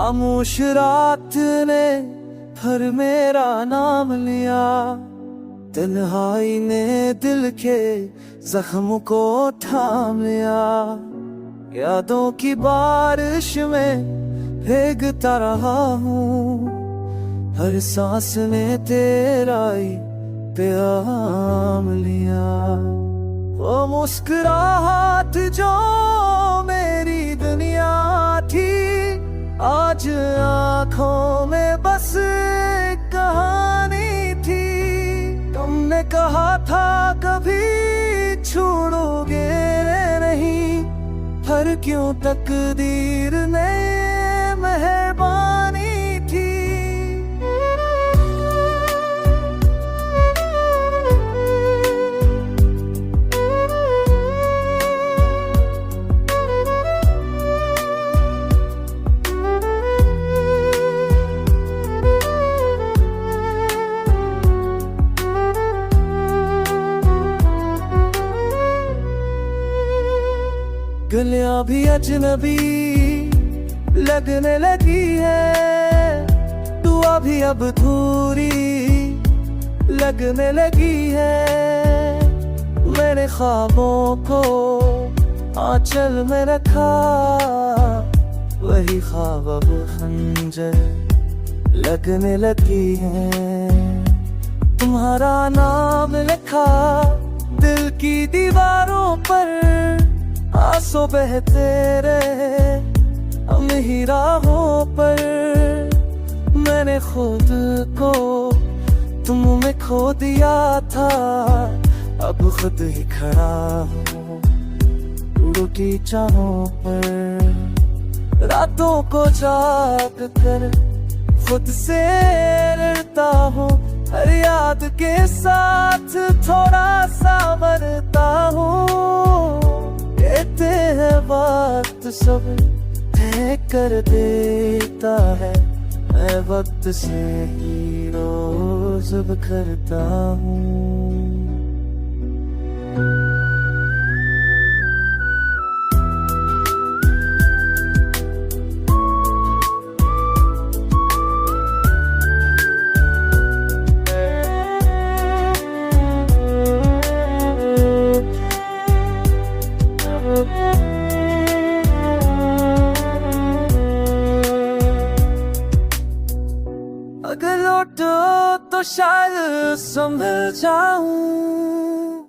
खामोश रात ने फिर मेरा नाम लिया, तन्हाई ने दिल के जख्म को थाम लिया। यादों की बारिश में भीगता रहा हूँ, हर सांस ने तेरा ही प्याम लिया। वो मुस्कुराहट जो मेरी दुनिया थी, आज आँखों में बस एक कहानी थी। तुमने कहा था कभी छोड़ोगे नहीं, पर क्यों तकदीर ने मेहरबानी थी। गलियां भी अजनबी लगने लगी है, दुआ भी अब थोड़ी लगने लगी है। मेरे ख्वाबों को आंचल में रखा, वही ख्वाब अब खंजर लगने लगी है। तुम्हारा नाम लिखा दिल की दीवारों पर, आंसू बहते रहे हम ही राहों पर। मैंने खुद को तुम में खो दिया था, अब खुद ही खड़ा हूँ टूटी चाहों पर। रातों को जाग कर खुद से लड़ता हूँ, हर याद के साथ थोड़ा सा मरता हूँ। कहते हैं वक्त सब तय कर देता है, मैं वक्त से ही रोज बिखरता हूँ। अगर लौटो तो शायद संभल जाऊं,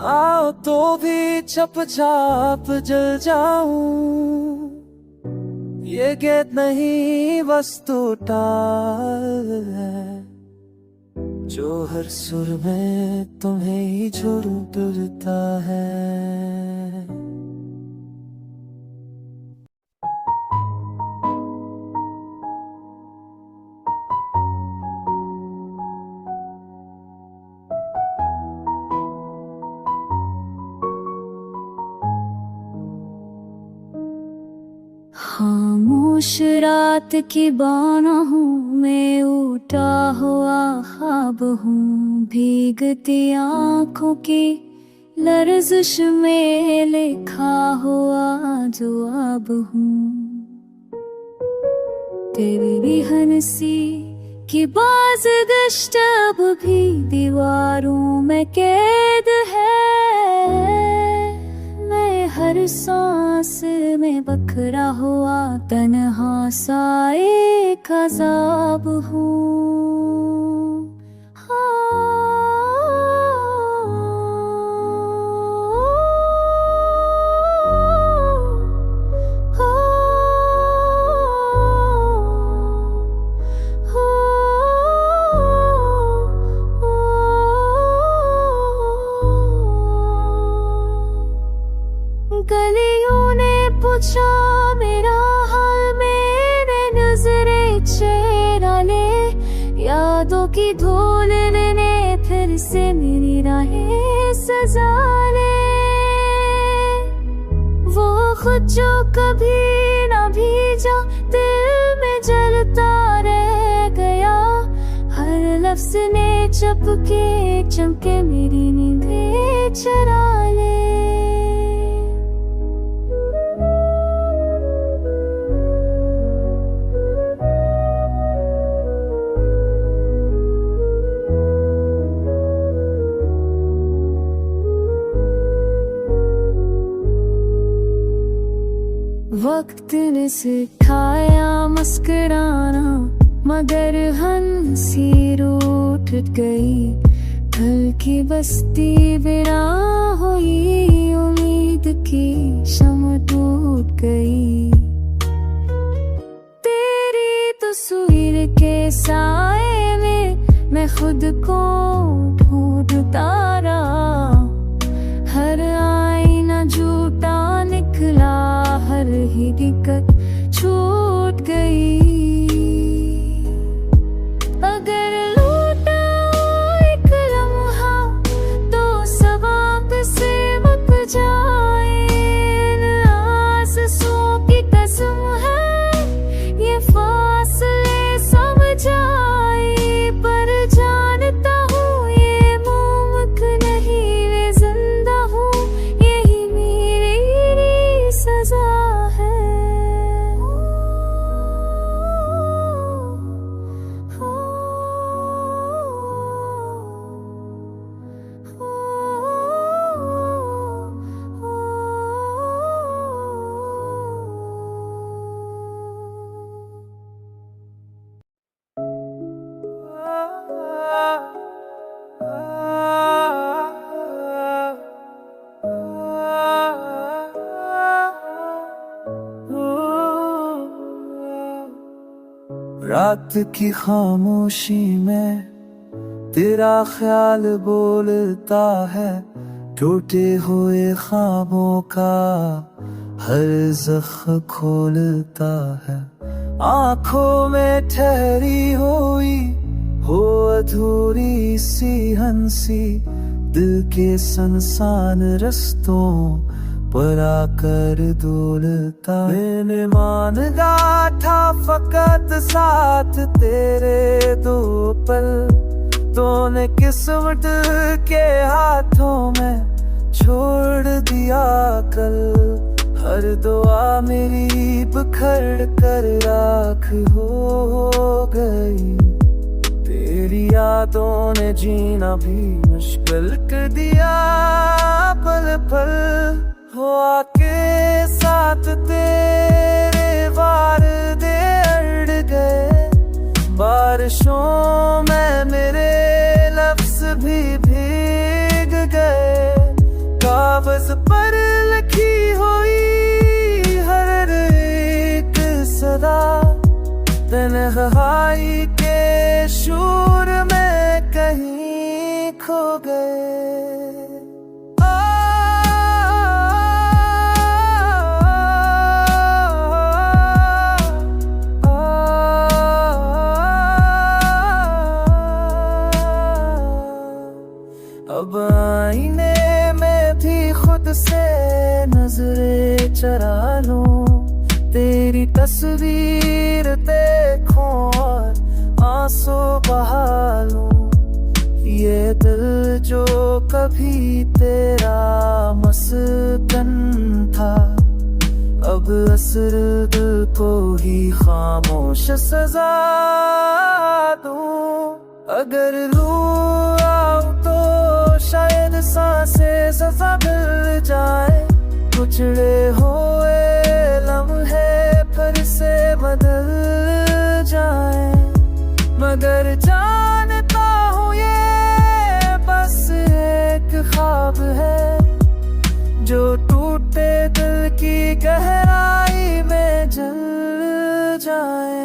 आओ तो भी चुपचाप जल जाऊं। ये गीत नहीं बस टूटा है, जो हर सुर में तुम्हें ही झुरता है। खामोश रात की बाहों में उठा हुआ ख्वाब हूँ, भीगती आँखों की लर्जिश में लिखा हुआ जवाब हूँ। तेरी हंसी की बाज़गश्त अब भी दीवारों में कैद है। हर सांस में बखरा हुआ तन्हा सा एक अज़ाब हूँ। गलियों ने पूछा मेरा हाल, मेरे नजरें चेहरा ले। यादों की धूल ने फिर से मेरी राहें सजा ले। वो खुद जो कभी ना भीजा दिल में जलता रह गया, हर लफ्ज ने चपके चमके मेरी नींदें चुरा ले। वक्त ने सिखाया मुस्कुराना, मगर हंसी रूठ गई। कल की बस्ती बिना हुई, उम्मीद की शम्म टूट गई। तेरी तस्वीर के साए में मैं खुद को ढूंढता रहा। हर आईना झूठा निकला, हर हकीकत छूट गई। अगर लौटा एक लम्हा तो सवाब से मुक जाए। इन आंसुओं की कसम है ये फासले समझ आए। पर जानता हूँ ये मुमकिन नहीं, मैं जिंदा हूँ यही मेरी सजा है। रात की खामोशी में तेरा ख्याल बोलता है। टूटे हुए ख्वाबों का हर जख्म खोलता है। आंखों में ठहरी हुई हो अधूरी सी हंसी, दिल के सनसान रस्तों पर आकर डोलता। मैंने मांगा था फकत साथ तेरे दो पल, तूने किस्मत के हाथों में छोड़ दिया कल। हर दुआ मेरी बिखर कर राख हो गई। तेरी यादों ने जीना भी मुश्किल कर दिया पल पल। हो आके साथ तेरे वार दे अड़ गए। बारिशों में मेरे लफ्ज भी भीग गए। कागज पर लिखी हुई हर एक सदा, तन्हाई के शूर में कहीं खो गए। अब आईने में भी खुद से नजरें चरा लूं। तेरी तस्वीर देखूं और आंसू बहा लूं। ये दिल जो कभी तेरा मस्कन था, अब असर दिल को ही खामोश सजा दूं। अगर रूह आऊं तो शायद सांसें सजा मिल जाए। कुचले हुए लम्हे फिर से बदल जाए। मगर जानता हूँ ये बस एक ख्वाब है, जो टूटे दिल की गहराई में जल जाए।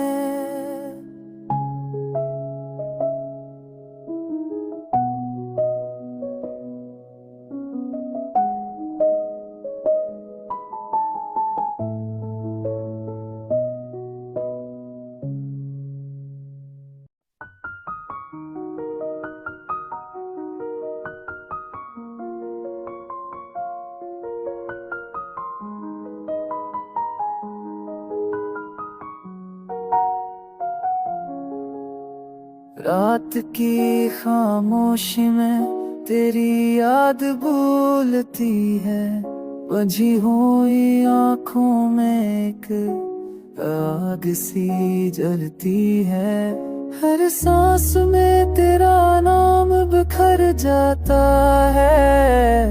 रात की खामोशी में तेरी याद भूलती है। बंधी हुई आँखों में एक आग सी जलती है। हर सांस में तेरा नाम बिखर जाता है।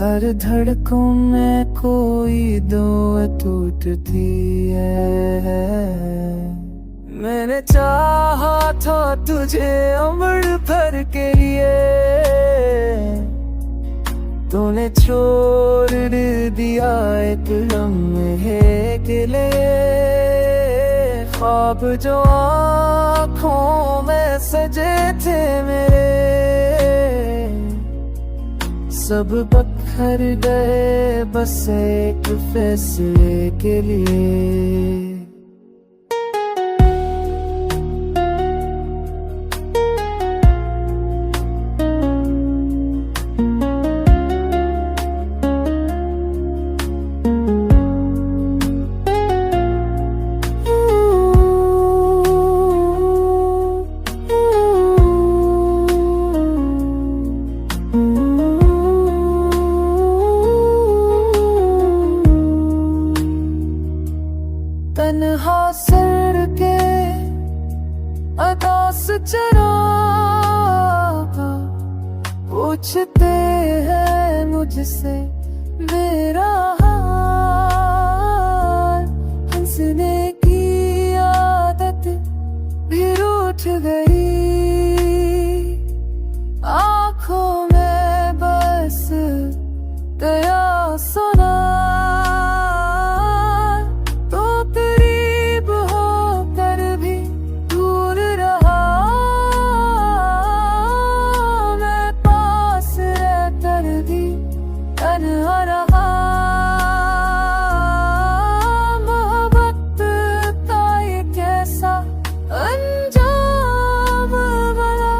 हर धड़कों में कोई दुआ टूटती है। मैंने चाहा था तुझे उम्र भर के लिए, तूने छोड़ दिया एक लम्हे के लिए। ख्वाब जो आँखों में सजे थे मेरे, सब पत्थर गए बस एक फैसले के लिए। तन्हा सर के अदास चरागा पूछते हैं मुझसे मेरा हाल। हंसने की आदत भी रूठ गई, आँखों में बस गया सोना। मोहब्बत का ये कैसा अंजाम वाला,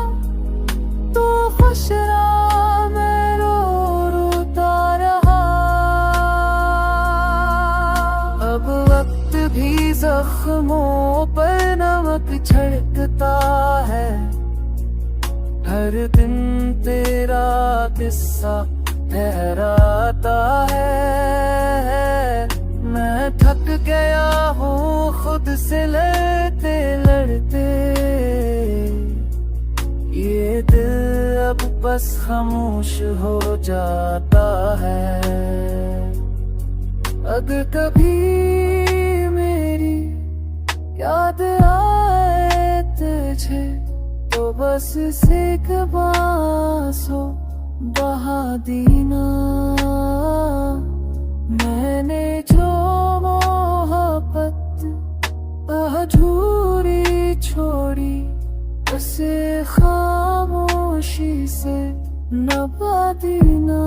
तो खुश रहा मैं रोता रहा। अब वक्त भी जख्मों पर नमक छिड़कता है, हर दिन तेरा किस्सा ठहराता है। मैं थक गया हूँ खुद से लड़ते लड़ते, ये दिल अब बस खामोश हो जाता है। अगर कभी मेरी याद आए तुझे, तो बस सिक बांसो बहा दीना। मैंने जो मोहब्बत अधूरी छोड़ी, उसे खामोशी से नभा दीना।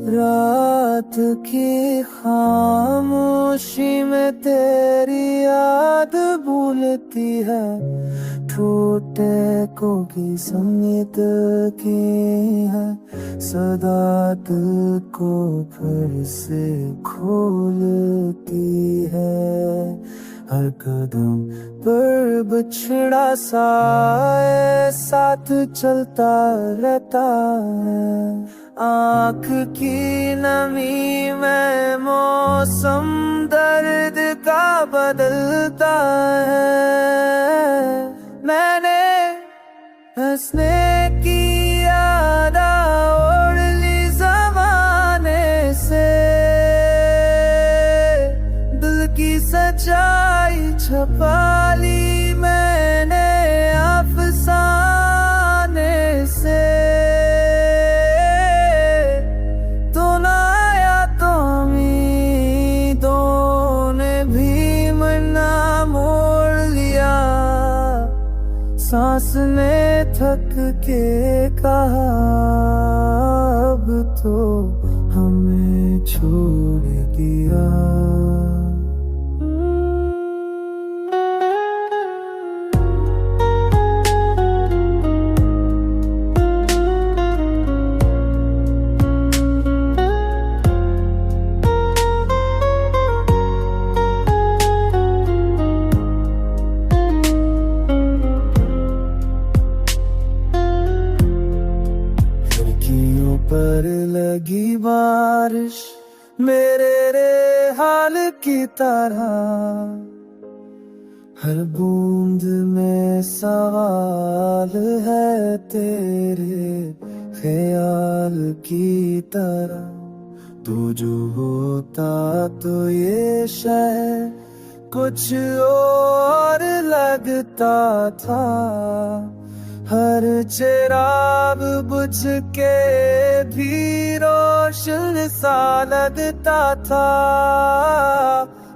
रात की खामोशी में तेरी याद भूलती है, टूटे को की संगीत की है सदा दिल को फिर से खोलती है। हर कदम पर बिछड़ा सा साथ चलता रहता है। आँख की नमी में मौसम दर्द का बदलता है। मैंने हंसने की आदत ओढ़ ली ज़माने से, दिल की सच्चाई छुपा ली मैंने अफसाने से। सांस ने थक के कहा अब तो हमें छोड़ दिया। पर लगी बारिश मेरे हाल की तरह, हर बूंद में सवाल है तेरे ख्याल की तरह। तू जो होता तो ये शहर कुछ और लगता था, हर चिराग बुझ के भी रोशन सा लगता था।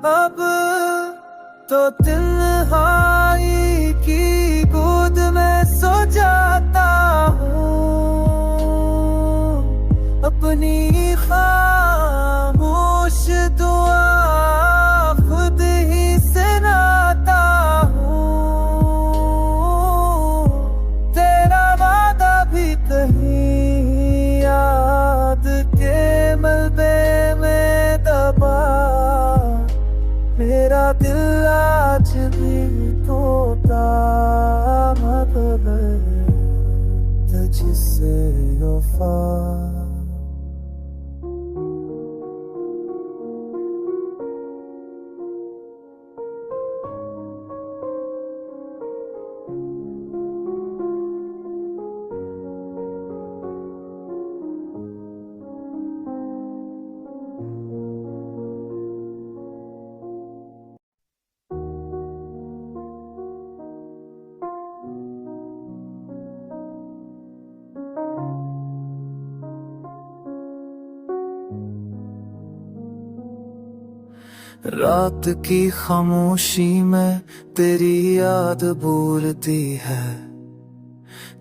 अब तो तन्हाई की गोद में सो जाता हूँ, अपनी खामोश दुआ खुद ही सुनाता हूँ। तेरा वादा भी कहीं याद के मलबे में दबा, मेरा दिल आज भी तोता बदल तुझसे वफा। रात की खामोशी में तेरी याद बोलती है,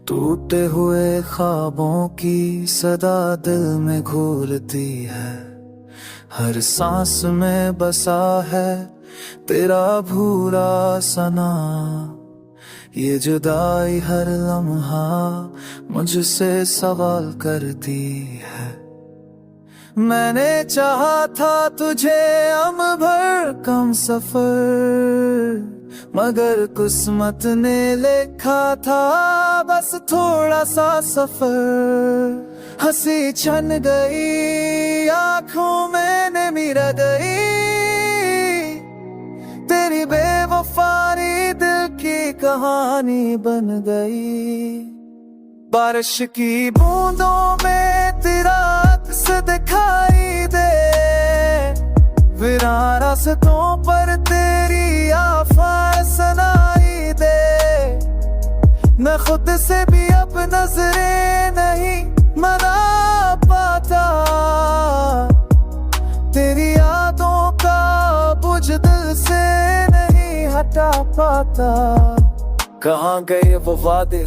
टूटे हुए ख्वाबों की सदा दिल में घोलती है। हर सांस में बसा है तेरा भूरा सना, ये जुदाई हर लम्हा मुझसे सवाल करती है। मैंने चाहा था तुझे अम भर कम सफर, मगर किस्मत ने लिखा था बस थोड़ा सा सफर। हंसी छन गई आंखों में नमी रह गई, तेरी बेवफाई दिल की कहानी बन गई। बारिश की बूंदों में तेरा अक्स दिखाई दे, वीरान रास्तों पर तेरी आवाज़ सुनाई दे। मैं खुद से भी अब नजरें नहीं मना पाता, तेरी यादों का बोझ दिल से नहीं हटा पाता। कहाँ गए वो वादे,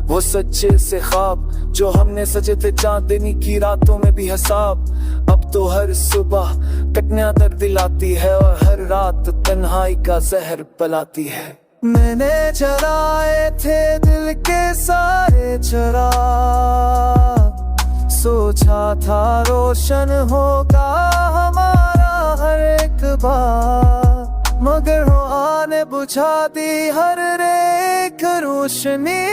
वो सच्चे से ख्वाब जो हमने सजे थे चांदनी की रातों में भी हिसाब। अब तो हर सुबह कटना दर्द दिलाती है और हर रात तन्हाई का जहर पिलाती है। मैंने चराए थे दिल के सारे चिराग, सोचा था रोशन होगा हमारा हर एक बार, मगर हो आने बुझा दी हर एक रोशनी।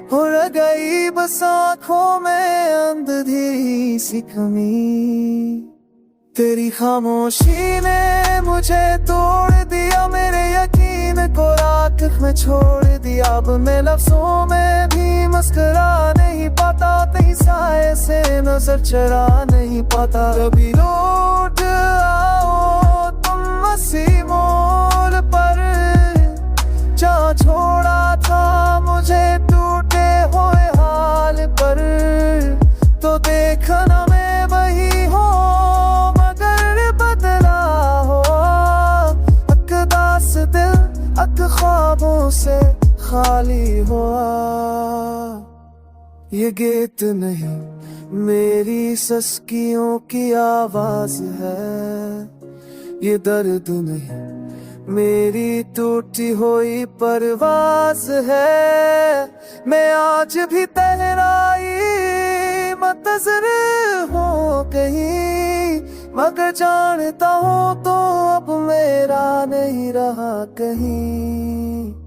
हो गई बस आँखों में अंधी सी कमी, तेरी खामोशी ने मुझे तोड़ दिया, मेरे यकीन को राख में छोड़ दिया। अब मैं लफ्जों में भी मुस्कुरा नहीं पाता, कहीं साए से नजर चरा नहीं पाता। कभी लौट आओ तुम इसी मोड़ पर, जहाँ छोड़ा था मुझे टूटे हुए हाल पर। तो देखना मैं वही हो मगर बदला हो, अकदास दिल अक ख्वाबों से खाली हुआ। ये गीत नहीं मेरी सस्कियों की आवाज है, ये दर्द नहीं मेरी टूटी हुई परवाज है। मैं आज भी तहराई मुंतज़िर हूँ कहीं, मगर जानता हूँ तो अब मेरा नहीं रहा कहीं।